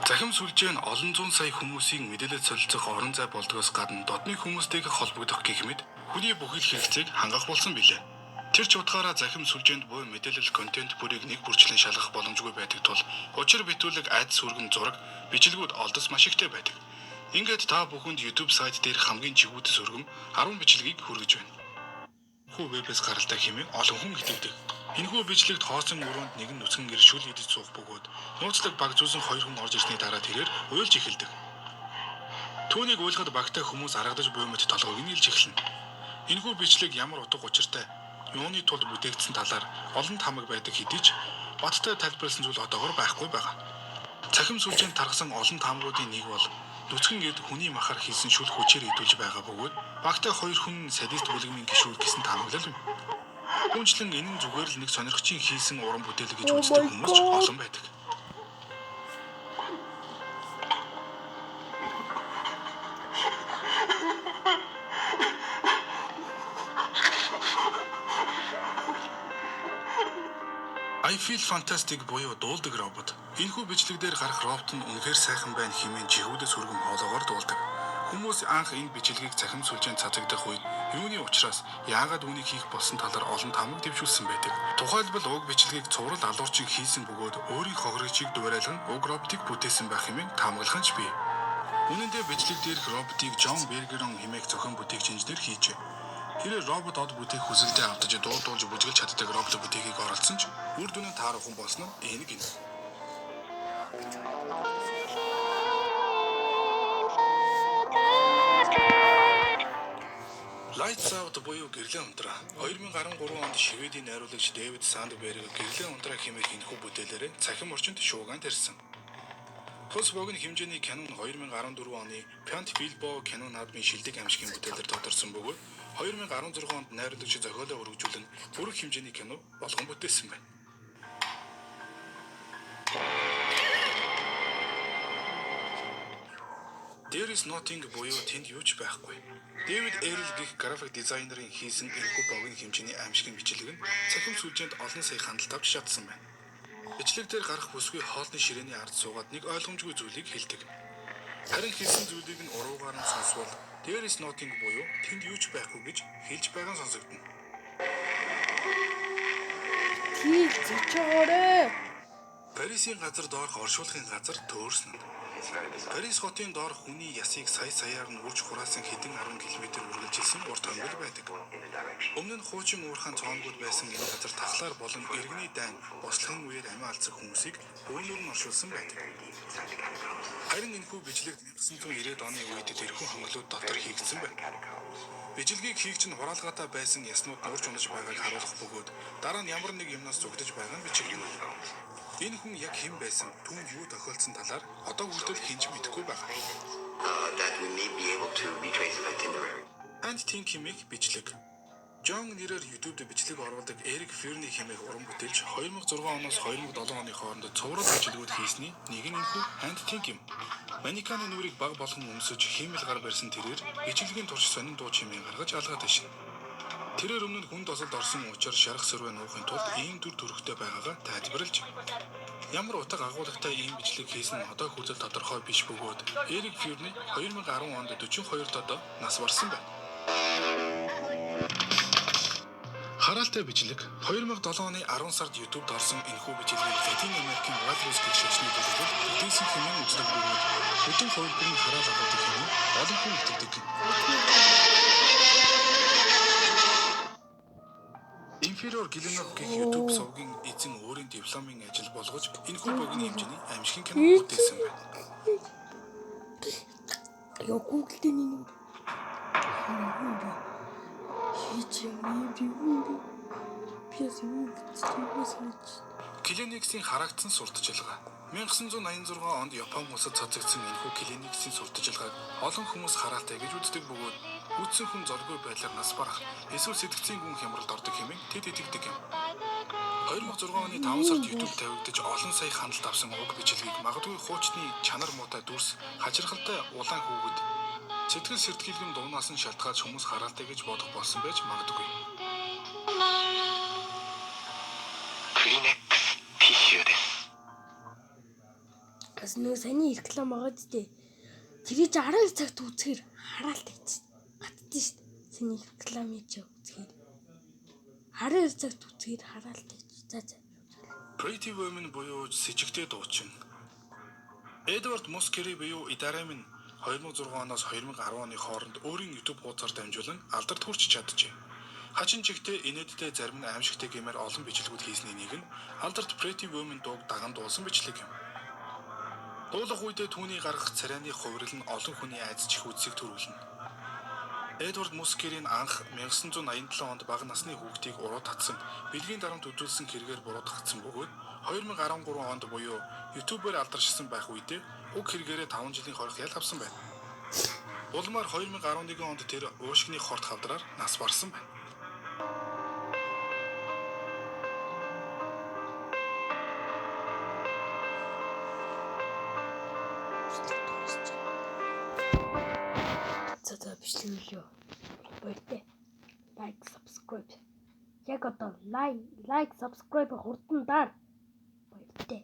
Захим сүлжээ нь олон зуун сая хүмүүсийн мэдээлэл солилцох орон зай болдгоос гадна дотны хүмүүстэйг холбогдох гэх мэт хүний бүхэл хэрэгцээг хангах болсон билээ. Тэр ч утгаараа захим сүлжээнд буй мэдээлэл контент бүрийг нэг бүрчлэн шалгах боломжгүй байдаг тул учир битүүлэг айдас сүргэн зураг бичлэгүүд олдос маш ихтэй байдаг. Ингээд та бүхэнд YouTube сайт дээр хамгийн чигүүдэс сүргэм 10 бичлэгийг хүргэж байна. Хүү вебээс гаралтай хэмээн олон хүн итгэдэг. Энэхүү бичлэгт хоосон өрөөнд нэгэн нүцгэн гэр шүл идэж суух бөгөөд нууцлаг баг зүүсэн 2 хүн орж ирсний дараа тэрээр уйлж эхэлдэг. Түүнийг уйлгад багтай хүмүүс аргадаж буй мэт толгойг нь илж эхэлнэ. Энэхүү бичлэг ямар утга учиртай юуны тулд бүтээгдсэн талаар олон тамаг байдаг хэдий ч баттай тайлбарласан зүйл одоогоор байхгүй байгаа. Цахим сүлжээнд тархсан олон таамагуудын нэг бол нүцгэн эд хүний махаар хийсэн шүл хүчээр идүүлж байгаа бөгөөд багтай 2 хүн садист бүлгмийн гişүүд гэсэн таамаглал юм. Үүнчлэн энэ нь зүгээр л нэг сонирхчийн хийсэн уран бүтээл гэж үздэг хүмүүс ч олон байдаг. I feel fantastic буюу дуулдаг робот. Энэхүү бичлэг дээр гарах робот нь үнэхээр сайхан байна хэмээн жихүүдэс сүргэм хоолоогоор дуулдаг. Хүмүүс анх энэ бичлэгийг цахим сүлжээнд цацагдах үед юуны учраас яагаад үүнийг хийх болсон талаар олон тамаг дэвшүүлсэн байдаг. Тухайлбал уг бичлэгийг цуврал алуурчин хийсэн бөгөөд өөрийн хохирогчийг дуурайлан уг роботыг бүтээсэн байх хэмээн таамаглах нь ч бий. Үнэн дээр бичлэг дээрх роботыг Джон Бергерон хэмээх зохион бүтээгч инженер хийжээ. Хэрэг робот од бүтээх хүсэлтэд автаж дуулж бүжгэлж чаддаг робот бүтээхийг оролцсон ч үр дүн нь таарахгүй болсон нь энэ гин. Lights Out буюу гэрлэн унтраа 2013 онд Шведийн найруулагч Дэвид Сандберг гэрлэн унтраа хэмээх энэхүү бүтээлээр цахим орчинд шуугаан тарьсан. Хос богино хэмжээний кино нь 2014 оны Пянт Билбо кино наадмын шилдэг амжигын бүтээлээр тодорсон бөгөөд 2016 онд найруулагч зохиолоо өргөжүүлэн бүрэг хэмжээний кино болгон бүтээсэн байна. There is nothing буюу тэнд юу ч байхгүй. Дэвид Эрл гэх график дизайнерын хийсэн энэхүү богино хэмжээний амжигын бичлэг нь цахим сүлжээнд олон сая хандлт авч чадсан байна. Бичлэг дээр гарах бүсгүй хоолны ширээний ард суугаад нэг ойлгомжгүй зүйлийг хэлдэг. Харин хэлсэн зүйлийг нь уруугаар нь сонсвол there is nothing буюу тэнд юу ч байхгүй гэж хэлж байгаа нь сонсогдно. Парисын газар доорх оршуулгын газар төөрсөн. Парис хотын доор хүний ясыг саяар нь үрж хураасан хэдэн 10 км үргэлжилсэн урт хөнгөл байдаг. Өмнө нь хуучин уурхайн цоонгууд байсан энэ газар тахлаар болон иргэний дайн бослохын үеэр амиа алдсан хүмүүсийг бөөнөр нь оршуулсан байдаг. Харин энэхүү бичлэгт 1990-ад оны үед тэрхүү хонглууд дотор хийгдсэн байна. Бичлэгийг хийгч нь хураалгаатай байсан яснууд урж унаж байгааг харуулах бөгөөд дараа нь ямар нэг юмнаас зүгтэж байгаа нь бичигдэнэ. Энэ хүн яг хэн байсан, түүнд юу тохиолдсон талаар одоо хүртэл хинж мэдэхгүй байна. And Think хэмээх бичлэг. Джон нэрээр YouTube дээр бичлэг оруулдаг Эрик Ферни хэмээх уран бүтээлч 2006 оноос 2007 оны хооронд цуврал бичлэгүүд хийсний нэг нь энэхүү And Think юм. Маниканы нүрийг баг болгон өмсөж хиймэл гар барьсан тэрээр бичлэгийн турш сонин дуу чимээ гаргаж алгаад дэшин. Тэрээр өмнө нь хүн досолд орсон учраас шарах сөрвөө нуухын тулд ийм дүр төрхтэй байгаагаа тайлбарлаж ямар утга агуулгатай ийм бичлэг хийсэн одоо хүртэл тодорхой биш бөгөөд Эрик Ферни 2010 онд 42 дод нас барсан байна. Хараалтай бичлэг 2007 оны 10 сард YouTube-д орсон энэхүү бичлэгийг Латин Америкийн Walrus гэх шашны төлөвлөлт бүтээсэн хэмээн үздэг бөгөөд бүхэн хувилбарыг хараал агуулдаг хэмээн олон хүн итгэдэг. Inferior Gillinov гэх YouTube сувгийн эзэн өөрийн дипломын ажил болгож энэхүү богино хэмжээний амжигын кино бүтээсэн байна. Яа Google-тэй нэг Клиниксийн харагдсан сурталчилгаа 1986 онд Япон улсад цацагдсан энэхүү клиниксийн сурталчилгааг олон хүмүүс хараалтай гэж үздэг бөгөөд үдсэн хүн зоргүй байдлаар нас барах эсвэл сэтгцийн гүн хямралд ордог хэмээн тэд итгэдэг юм. 2006 оны 5 сард YouTube тавигдаж олон сая хандлт авсан уг бичлэгийг магадгүй хуучны чанар муутай дүрс хачирхалтай улаан хүүхэд сэтгэл сэртгэлгэн дуунаас нь шалтгаалж хүмүүс хараалтай гэж бодох болсон байж магадгүй. Kleenex tissue です。Бас нөө саний реклам байгаа дээ. Тэрийг 12 цагт үзэхээр хараалтай ч гатдээ шүү дээ. Саний рекламыг ч үзэхээр 12 цагт үзэхээр хараалтай ч. За. Pretty Women буюу сэжигтэй дуучин. Эдвард Мускери буюу Идарем нь 2006 оноос 2010 оны хооронд өөрийн YouTube хуудасаар дамжуулан алдарт хүрч чаджээ. Хачин чигтээ инээдтэй зарим нь аимшигтэй гэмээр олон бичлэгүүд хийсний нэг нь алдарт Pretty Women дууг даган дуулсан бичлэг юм. Дуулах үедээ түүний гаргах царайны хувирал нь олон хүний айдас чих үзсийг төрүүлнэ. Эдвард Мускерийн анх 1987 онд бага насны хүүхдийг уруу татсан бэлгийн дарамт үзүүлсэн хэрэгээр буруутгагдсан бөгөөд 2013 онд буюу YouTube-ээр алдаршсан байх үедээ уг хэрэгээрээ 5 жилийн хорих ял авсан байна. Улмаар 2011 онд тэр уушгины хорт хавдраар нас барсан байна. За бичлэг юу? Баяртай. Лайк, subscribe. Яг одоо лайк, subscribe хурдан даа. Баяртай.